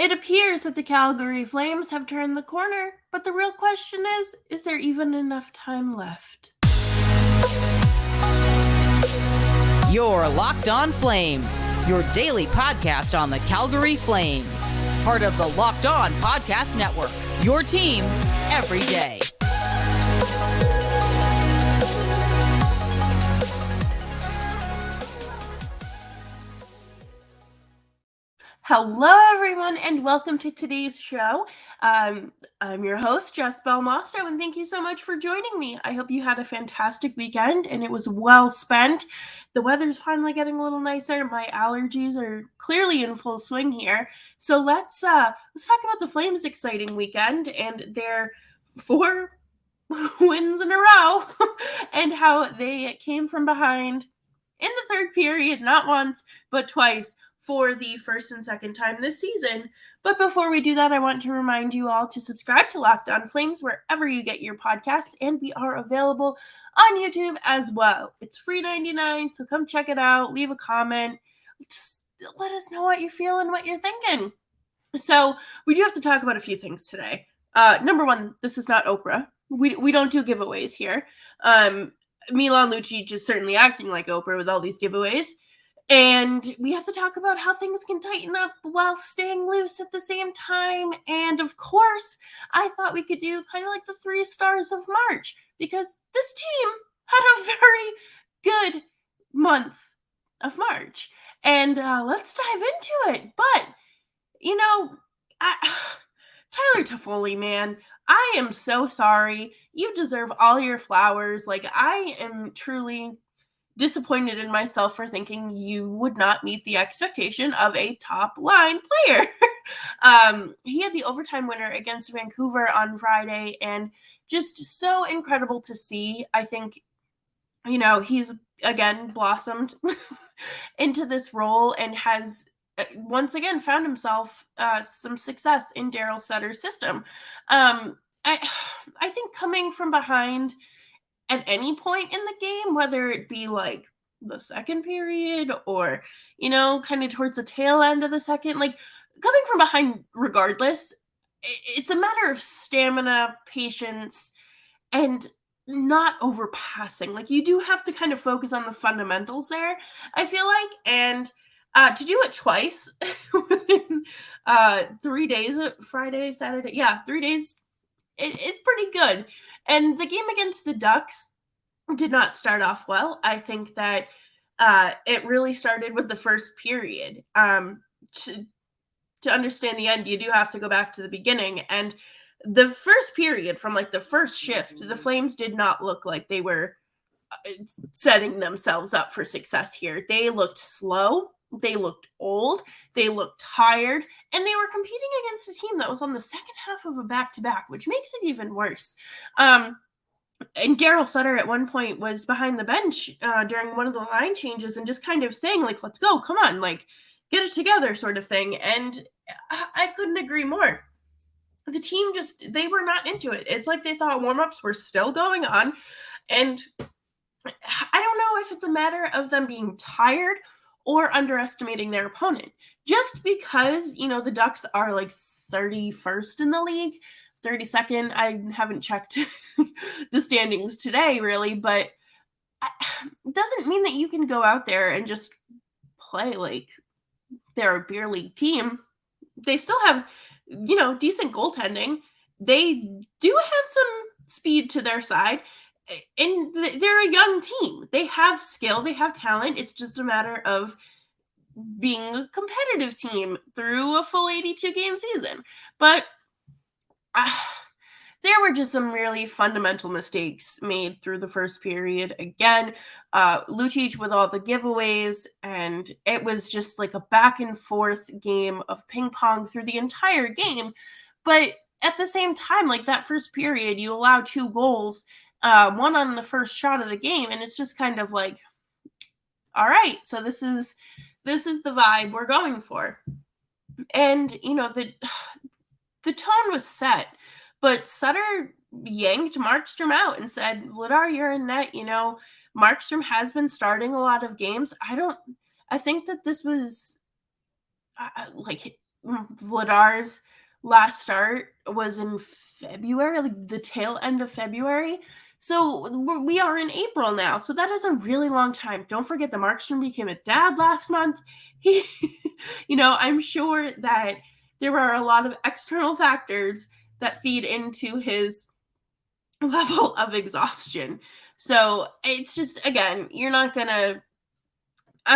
It appears that the Calgary Flames have turned the corner, but the real question is there even enough time left? You're Locked On Flames, your daily podcast on the Calgary Flames. Part of the Locked On Podcast Network, your team every day. Hello, everyone, and welcome to today's show. I'm your host, Jess Belmosto, and thank you so much for joining me. I hope you had a fantastic weekend, and it was well spent. The weather's finally getting a little nicer. My allergies are clearly in full swing here. So let's talk about the Flames' exciting weekend and their 4 wins in a row, and how they came from behind in the third period, not once, but twice, for the first and second time this season. But before we do that, I want to remind you all to subscribe to Locked On Flames wherever you get your podcasts, and we are available on YouTube as well. It's free $99, so come check it out, leave a comment, just let us know what you're feeling, what you're thinking. So we do have to talk about a few things today. Number one, this is not Oprah. We don't do giveaways here. Milan Lucic is certainly acting like Oprah with all these giveaways. And we have to talk about how things can tighten up while staying loose at the same time. And of course, I thought we could do kind of like the 3 stars of March, because this team had a very good month of March. And let's dive into it. But, Tyler Toffoli, man, I am so sorry. You deserve all your flowers. Like, I am truly disappointed in myself for thinking you would not meet the expectation of a top line player. He had the overtime winner against Vancouver on Friday, and just so incredible to see. I think, he's again blossomed into this role and has once again found himself some success in Darryl Sutter's system. I think coming from behind at any point in the game, whether it be like the second period or, kind of towards the tail end of the second, like coming from behind regardless, it's a matter of stamina, patience, and not overpassing. Like, you do have to kind of focus on the fundamentals there, I feel like. And to do it twice within 3 days, Friday, Saturday, 3 days, it's pretty good. And the game against the Ducks did not start off well. I think that it really started with the first period. To understand the end, you do have to go back to the beginning. And the first period, from like the first shift, the Flames did not look like they were setting themselves up for success here. They looked slow. They looked old, they looked tired, and they were competing against a team that was on the second half of a back-to-back, which makes it even worse. And Darryl Sutter at one point was behind the bench during one of the line changes and just kind of saying, like, let's go, come on, like, get it together sort of thing. And I couldn't agree more. The team they were not into it. It's like they thought warm-ups were still going on. And I don't know if it's a matter of them being tired or underestimating their opponent. Just because, the Ducks are like 31st in the league, 32nd. I haven't checked the standings today, really, but it doesn't mean that you can go out there and just play like they're a beer league team. They still have, decent goaltending. They do have some speed to their side. And they're a young team. They have skill. They have talent. It's just a matter of being a competitive team through a full 82-game season. But there were just some really fundamental mistakes made through the first period. Again, Lucic with all the giveaways, and it was just like a back and forth game of ping pong through the entire game. But at the same time, like that first period, you allow 2 goals, one on the first shot of the game, and it's just kind of like, all right, so this is the vibe we're going for. And the tone was set, but Sutter yanked Markstrom out and said, Vladar, you're in net. Markstrom has been starting a lot of games. I think that this was like Vladar's last start was in February, like the tail end of February. So we are in April now. So that is a really long time. Don't forget that Markstrom became a dad last month. He, I'm sure that there are a lot of external factors that feed into his level of exhaustion. So it's just, again, I'm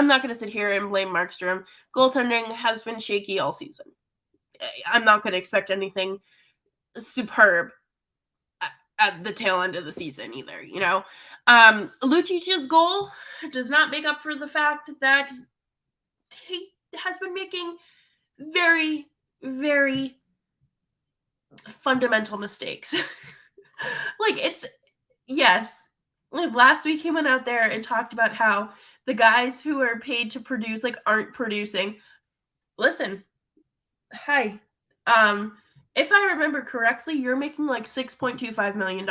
not going to sit here and blame Markstrom. Goaltending has been shaky all season. I'm not going to expect anything superb at the tail end of the season either, Lucic's goal does not make up for the fact that he has been making very, very fundamental mistakes. Yes. Like last week he went out there and talked about how the guys who are paid to produce aren't producing. Listen, hi. If I remember correctly, you're making $6.25 million.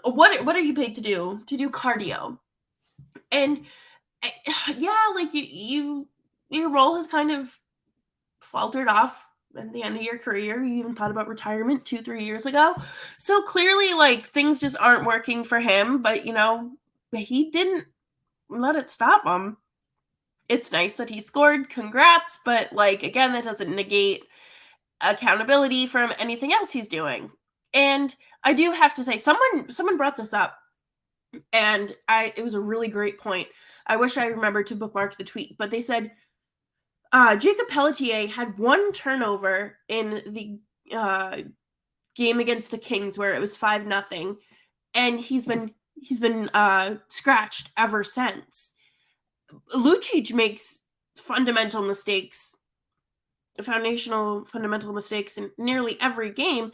What are you paid to do? To do cardio. And your role has kind of faltered off at the end of your career. You even thought about retirement 2-3 years ago. So clearly things just aren't working for him, but he didn't let it stop him. It's nice that he scored. Congrats. But again, that doesn't negate accountability from anything else he's doing. And I do have to say, someone brought this up, and it was a really great point. I wish I remembered to bookmark the tweet, but they said Jacob Pelletier had one turnover in the game against the Kings where it was 5-0, and he's been scratched ever since. Lucic makes fundamental mistakes in nearly every game,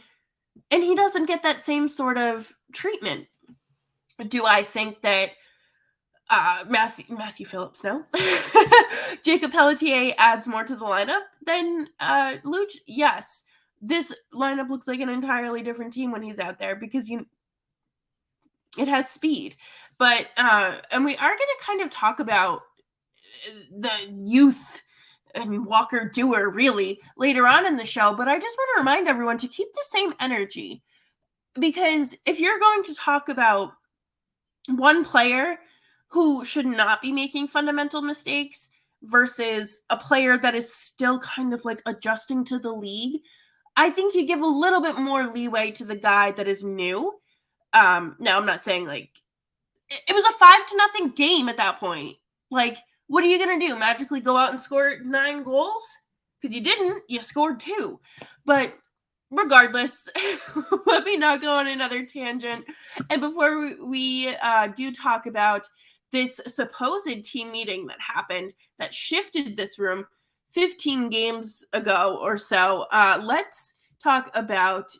and he doesn't get that same sort of treatment. Do I think that Matthew Phillips, no? Jacob Pelletier adds more to the lineup than Luch? Yes. This lineup looks like an entirely different team when he's out there because it has speed. But and we are going to kind of talk about the youth and Walker Dewar really later on in the show, but I just want to remind everyone to keep the same energy, because if you're going to talk about one player who should not be making fundamental mistakes versus a player that is still kind of adjusting to the league, I think you give a little bit more leeway to the guy that is new. Now I'm not saying it was a 5-0 game at that point. What are you going to do? Magically go out and score 9 goals? Because you didn't. You scored 2. But regardless, let me not go on another tangent. And before we do talk about this supposed team meeting that happened that shifted this room 15 games ago or so, let's talk about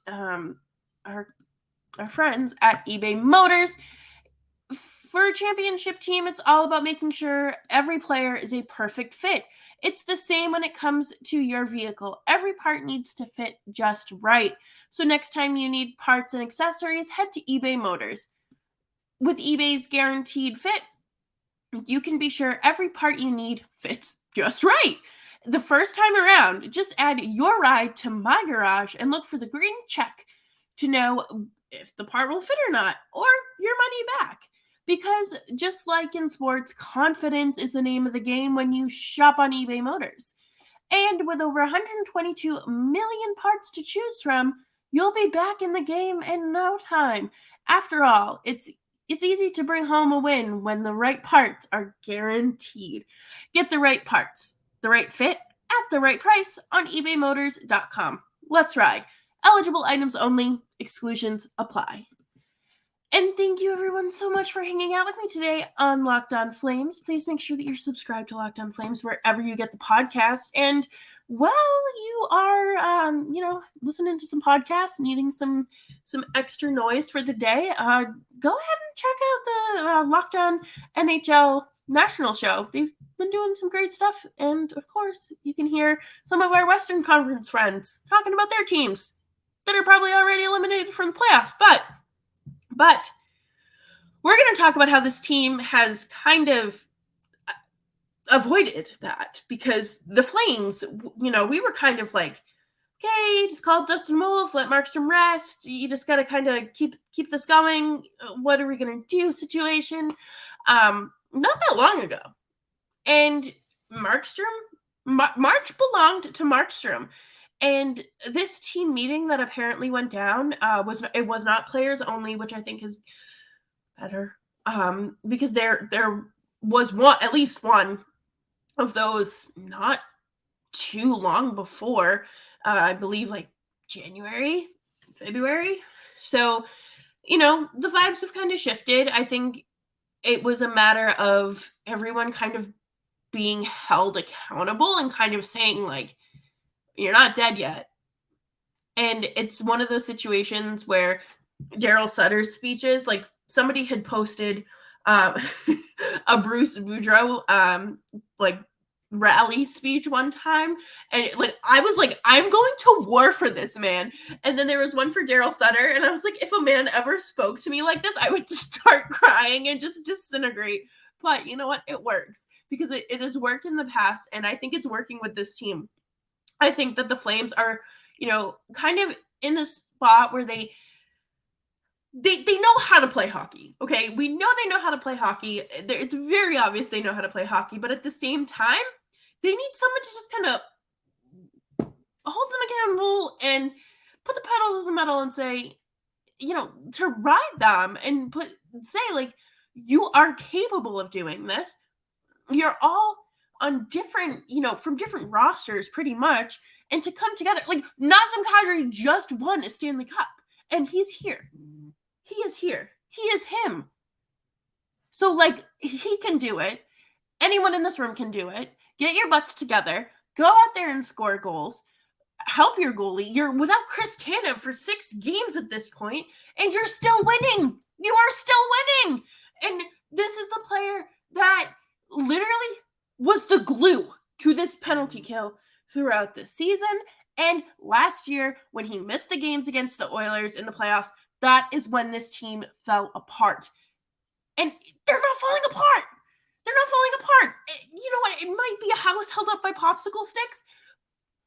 our friends at eBay Motors. For a championship team, it's all about making sure every player is a perfect fit. It's the same when it comes to your vehicle. Every part needs to fit just right. So next time you need parts and accessories, head to eBay Motors. With eBay's guaranteed fit, you can be sure every part you need fits just right. The first time around, just add your ride to My Garage and look for the green check to know if the part will fit or not, or your money back. Because just like in sports, confidence is the name of the game when you shop on eBay Motors. And with over 122 million parts to choose from, you'll be back in the game in no time. After all, it's easy to bring home a win when the right parts are guaranteed. Get the right parts, the right fit, at the right price on ebaymotors.com. Let's ride. Eligible items only. Exclusions apply. And thank you everyone so much for hanging out with me today on Locked On Flames. Please make sure that you're subscribed to Locked On Flames wherever you get the podcast. And while you are, listening to some podcasts, needing some extra noise for the day, go ahead and check out the Locked On NHL National Show. They've been doing some great stuff. And of course, you can hear some of our Western Conference friends talking about their teams that are probably already eliminated from the playoffs. But we're going to talk about how this team has kind of avoided that because the Flames, we were kind of like, okay, just call up Dustin Wolf, let Markstrom rest. You just got to kind of keep this going. What are we going to do situation? Not that long ago. And March belonged to Markstrom. And this team meeting that apparently went down was not players only, which I think is better. Because there was at least one of those not too long before, I believe like January, February. So, the vibes have kind of shifted. I think it was a matter of everyone kind of being held accountable and kind of saying like, you're not dead yet. And it's one of those situations where Darryl Sutter's speeches, like somebody had posted a Bruce Boudreau like rally speech one time, and like I was like, I'm going to war for this man. And then there was one for Darryl Sutter, and I was like, if a man ever spoke to me like this, I would start crying and just disintegrate. But you know what? It works because it has worked in the past, and I think it's working with this team. I think that the Flames are, kind of in a spot where they know how to play hockey. Okay, we know they know how to play hockey. It's very obvious they know how to play hockey, but at the same time, they need someone to just kind of hold them accountable and put the pedal to the metal and say, to ride them and say like, you are capable of doing this. You're all on different, from different rosters pretty much, and to come together. Like Nazem Kadri just won a Stanley Cup, and he's here. He is here. He is him. So like he can do it. Anyone in this room can do it. Get your butts together. Go out there and score goals. Help your goalie. You're without Chris Tanev for 6 games at this point, and you're still winning. You are still winning. And this is the player that literally was the glue to this penalty kill throughout the season. And last year, when he missed the games against the Oilers in the playoffs, that is when this team fell apart. And they're not falling apart. They're not falling apart. You know what? It might be a house held up by popsicle sticks,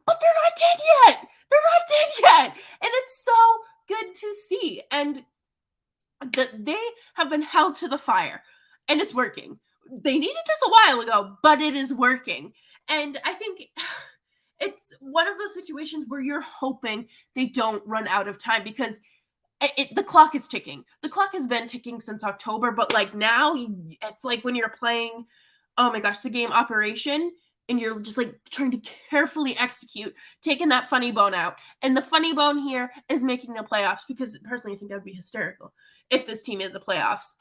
but they're not dead yet. They're not dead yet. And it's so good to see. And they have been held to the fire, and it's working. They needed this a while ago, but it is working. And I think it's one of those situations where you're hoping they don't run out of time because the clock is ticking. The clock has been ticking since October, but like now it's like when you're playing, oh my gosh, the game Operation, and you're just like trying to carefully execute, taking that funny bone out. And the funny bone here is making the playoffs, because personally I think that would be hysterical if this team made the playoffs.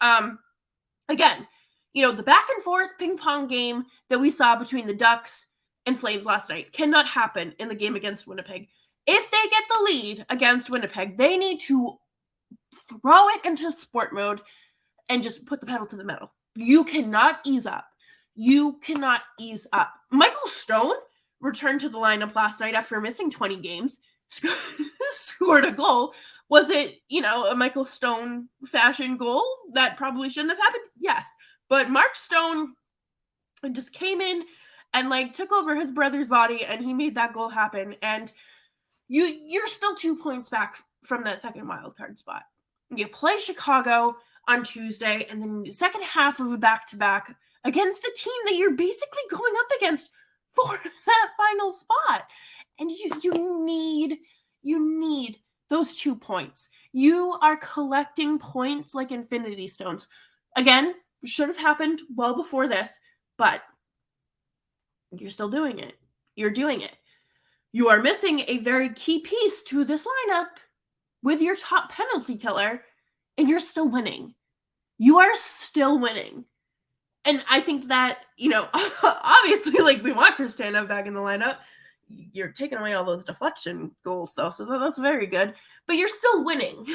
Again, the back and forth ping pong game that we saw between the Ducks and Flames last night cannot happen in the game against Winnipeg. If they get the lead against Winnipeg, they need to throw it into sport mode and just put the pedal to the metal. You cannot ease up. You cannot ease up. Michael Stone returned to the lineup last night after missing 20 games, scored a goal. Was it, a Michael Stone fashion goal that probably shouldn't have happened? Yes. But Mark Stone just came in and like took over his brother's body, and he made that goal happen. And you're still 2 points back from that second wildcard spot. You play Chicago on Tuesday, and then the second half of a back-to-back against the team that you're basically going up against for that final spot. And you need those 2 points. You are collecting points like Infinity Stones. Again, should have happened well before this, but you're still doing it. You're doing it. You are missing a very key piece to this lineup with your top penalty killer, and you're still winning. You are still winning. And I think that, obviously, like, we want Chris Tanev back in the lineup. You're taking away all those deflection goals, though, so that's very good. But you're still winning.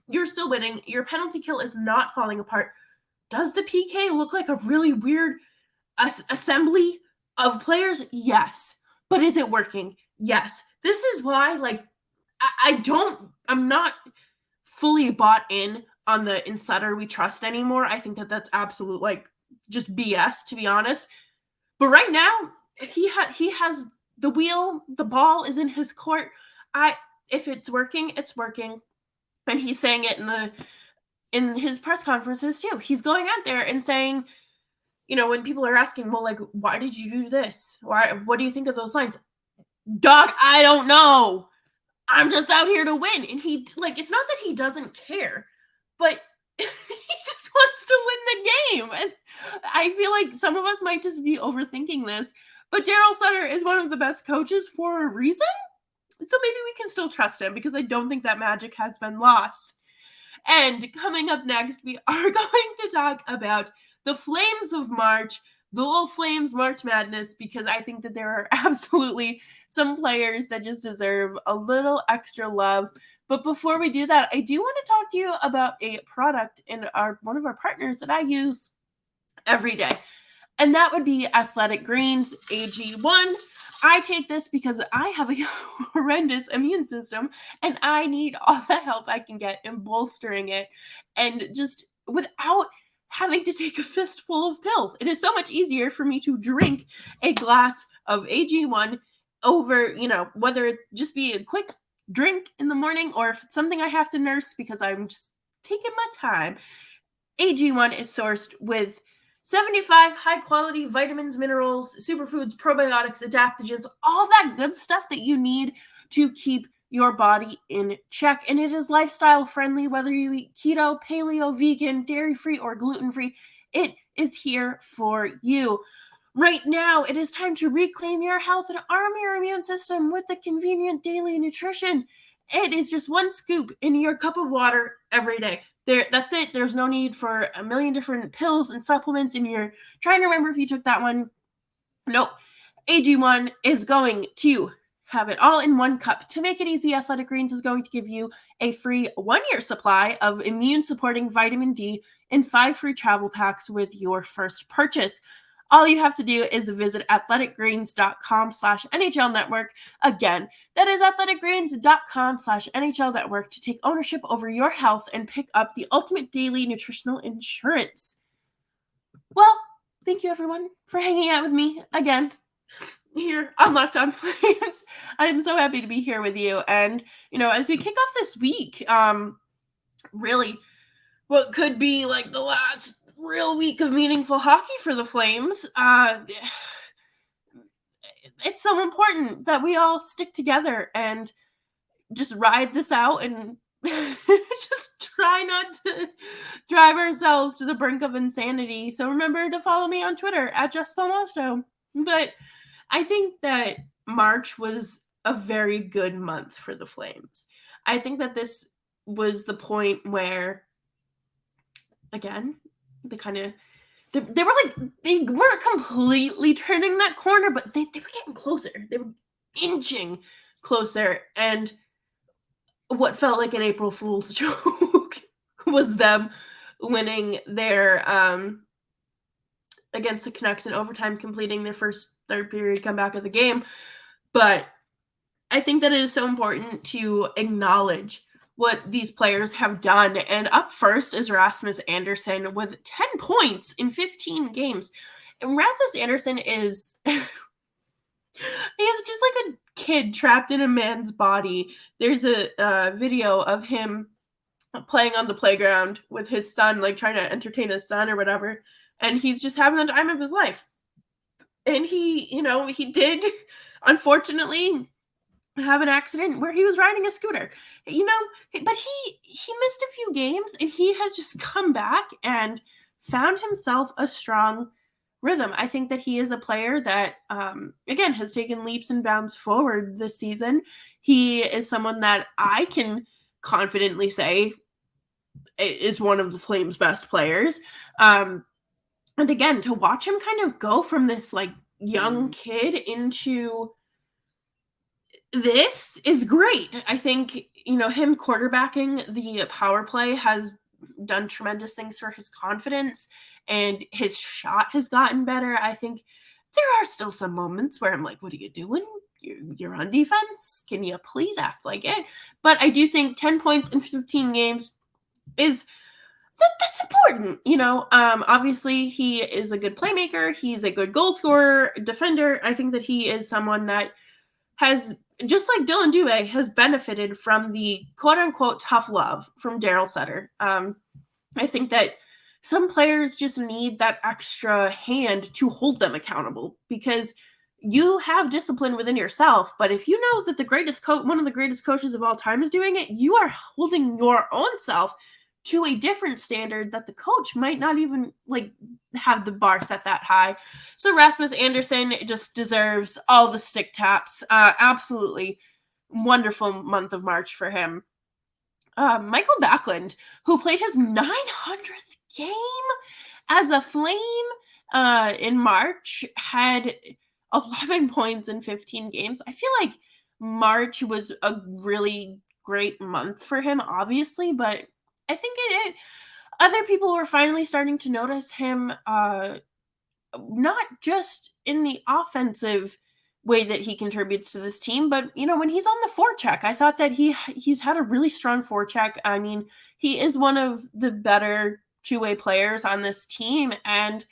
You're still winning. Your penalty kill is not falling apart. Does the PK look like a really weird assembly of players? Yes. But is it working? Yes. This is why, like, I'm not fully bought in on the in Sutter we trust anymore. I think that that's absolute, like, just BS, to be honest. But right now, he has the wheel, the ball is in his court. If it's working, it's working. And he's saying it in his press conferences too. He's going out there and saying, when people are asking, well, like, why did you do this? What do you think of those lines? Dog, I don't know. I'm just out here to win. And he, like, it's not that he doesn't care, but he just wants to win the game. And I feel like some of us might just be overthinking this, but Darryl Sutter is one of the best coaches for a reason. So maybe we can still trust him, because I don't think that magic has been lost. And coming up next, we are going to talk about the Flames of March, the little Flames March Madness, because I think that there are absolutely some players that just deserve a little extra love. But before we do that, I do want to talk to you about a product in one of our partners that I use every day. And that would be Athletic Greens AG1. I take this because I have a horrendous immune system and I need all the help I can get in bolstering it, and just without having to take a fistful of pills. It is so much easier for me to drink a glass of AG1 over, whether it just be a quick drink in the morning or if it's something I have to nurse because I'm just taking my time. AG1 is sourced with 75 high-quality vitamins, minerals, superfoods, probiotics, adaptogens, all that good stuff that you need to keep your body in check. And it is lifestyle-friendly, whether you eat keto, paleo, vegan, dairy-free, or gluten-free. It is here for you. Right now, it is time to reclaim your health and arm your immune system with the convenient daily nutrition. It is just one scoop in your cup of water every day. That's it. There's no need for a million different pills and supplements, and you're trying to remember if you took that one. Nope. AG1 is going to have it all in one cup. To make it easy, Athletic Greens is going to give you a free 1-year supply of immune-supporting vitamin D and 5 free travel packs with your first purchase. All you have to do is visit athleticgreens.com/NHL Network. Again, that is athleticgreens.com/NHL Network to take ownership over your health and pick up the ultimate daily nutritional insurance. Well, thank you everyone for hanging out with me again here on Locked On Flames. I'm so happy to be here with you. And, as we kick off this week, really what could be like the last real week of meaningful hockey for the Flames. It's so important that we all stick together and just ride this out and just try not to drive ourselves to the brink of insanity. So remember to follow me on Twitter at Jess. But I think that March was a very good month for the Flames. I think that this was the point where, again, they weren't completely turning that corner, but they were getting closer. They were inching closer. And what felt like an April Fool's joke was them winning their against the Canucks in overtime, completing their first third period comeback of the game. But I think that it is so important to acknowledge what these players have done. And up first is Rasmus Andersson with 10 points in 15 games. And Rasmus Andersson is he is just like a kid trapped in a man's body. There's a video of him playing on the playground with his son, like trying to entertain his son or whatever. And he's just having the time of his life. And he did, unfortunately, have an accident where he was riding a scooter, but he missed a few games, and he has just come back and found himself a strong rhythm. I think that he is a player that, again, has taken leaps and bounds forward this season. He is someone that I can confidently say is one of the Flames' best players. And again, to watch him kind of go from this like young kid into this is great. I think, him quarterbacking the power play has done tremendous things for his confidence, and his shot has gotten better. I think there are still some moments where I'm like, what are you doing? You're on defense. Can you please act like it? But I do think 10 points in 15 games is that's important, obviously he is a good playmaker, he's a good goal scorer, defender. I think that he is someone that has, just like Dylan Dubé, has benefited from the quote-unquote tough love from Darryl Sutter. I think that some players just need that extra hand to hold them accountable, because you have discipline within yourself, but if you know that one of the greatest coaches of all time is doing it, you are holding your own self to a different standard that the coach might not even have the bar set that high. So Rasmus Anderson just deserves all the stick taps. Absolutely wonderful month of March for him. Michael Backlund, who played his 900th game as a Flame in March, had 11 points in 15 games. I feel like March was a really great month for him, obviously, but I think other people were finally starting to notice him, not just in the offensive way that he contributes to this team, but when he's on the forecheck, I thought that he's had a really strong forecheck. I mean, he is one of the better two-way players on this team, and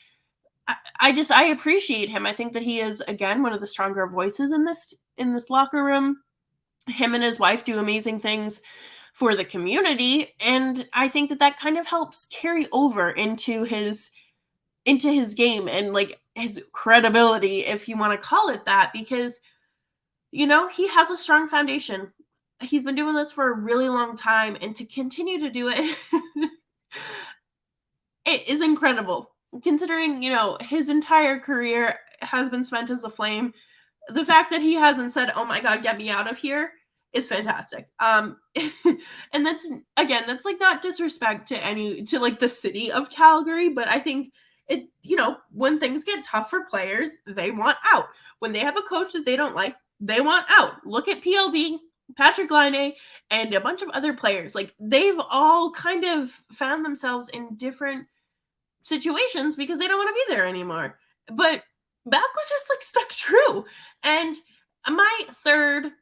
I appreciate him. I think that he is, again, one of the stronger voices in this locker room. Him and his wife do amazing things for the community, and I think that kind of helps carry over into his game and his credibility, if you want to call it that, because he has a strong foundation. He's been doing this for a really long time, and to continue to do it it is incredible, considering his entire career has been spent as a Flame. The fact that he hasn't said, "Oh my God, get me out of here," is fantastic. And that's not disrespect to the city of Calgary, but I think it, when things get tough for players, they want out. When they have a coach that they don't like, they want out. Look at PLD, Patrick Laine, and a bunch of other players. They've all kind of found themselves in different situations because they don't want to be there anymore. But Backlund just stuck true. And my third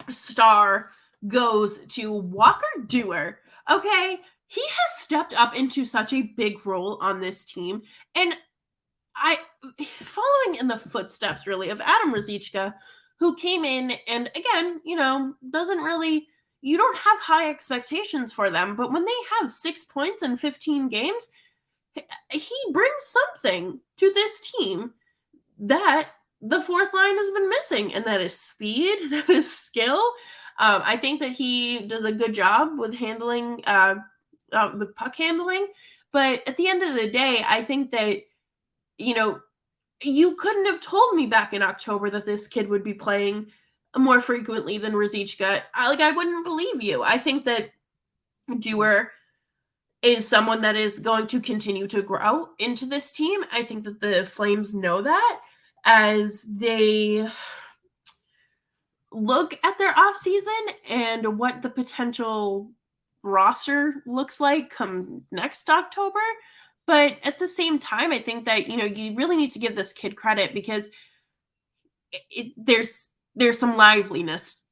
star goes to Walker Duehr. Okay, he has stepped up into such a big role on this team, and following in the footsteps really of Adam Ruzicka, who came in and, again, doesn't really, you don't have high expectations for them, but when they have 6 points in 15 games, he brings something to this team that the fourth line has been missing, and that is speed, that is skill. I think that he does a good job with handling, with puck handling, but at the end of the day, I think that, you couldn't have told me back in October that this kid would be playing more frequently than Ruzicka. I wouldn't believe you. I think that Duehr is someone that is going to continue to grow into this team. I think that the Flames know that as they look at their offseason and what the potential roster looks like come next October. But at the same time, I think that, you really need to give this kid credit, because there's some liveliness.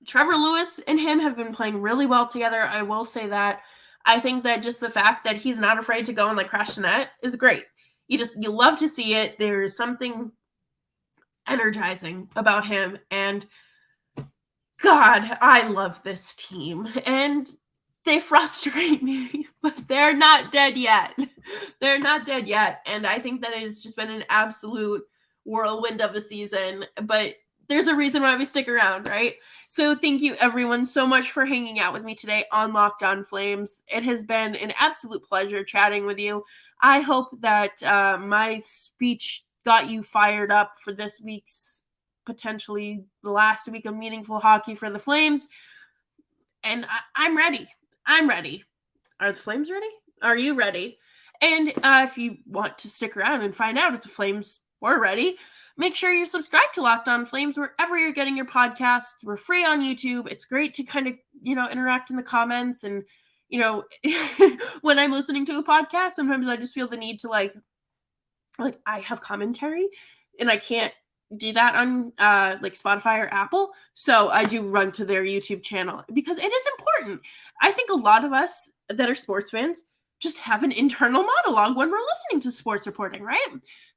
Trevor Lewis and him have been playing really well together. I will say that. I think that just the fact that he's not afraid to go and crash the net is great. You love to see it. There's something energizing about him, and God, I love this team, and they frustrate me, but they're not dead yet. They're not dead yet, and I think that it's just been an absolute whirlwind of a season, but there's a reason why we stick around, right? So thank you, everyone, so much for hanging out with me today on Locked On Flames. It has been an absolute pleasure chatting with you. I hope that my speech got you fired up for this week's, potentially the last week of meaningful hockey for the Flames. And I'm ready. I'm ready. Are the Flames ready? Are you ready? And if you want to stick around and find out if the Flames were ready, make sure you're subscribed to Locked On Flames wherever you're getting your podcasts. We're free on YouTube. It's great to kind of, interact in the comments. And, when I'm listening to a podcast, sometimes I just feel the need to I have commentary and I can't do that on Spotify or Apple. So I do run to their YouTube channel because it is important. I think a lot of us that are sports fans just have an internal monologue when we're listening to sports reporting, right?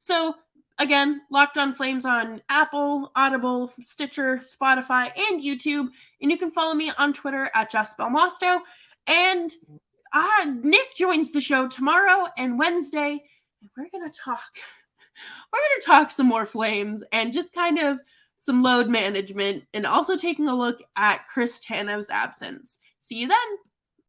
So again, Locked On Flames on Apple, Audible, Stitcher, Spotify, and YouTube. And you can follow me on Twitter at Jess Belmosto. And Nick joins the show tomorrow and Wednesday. And we're going to talk some more Flames and just kind of some load management, and also taking a look at Chris Tanev's absence. See you then.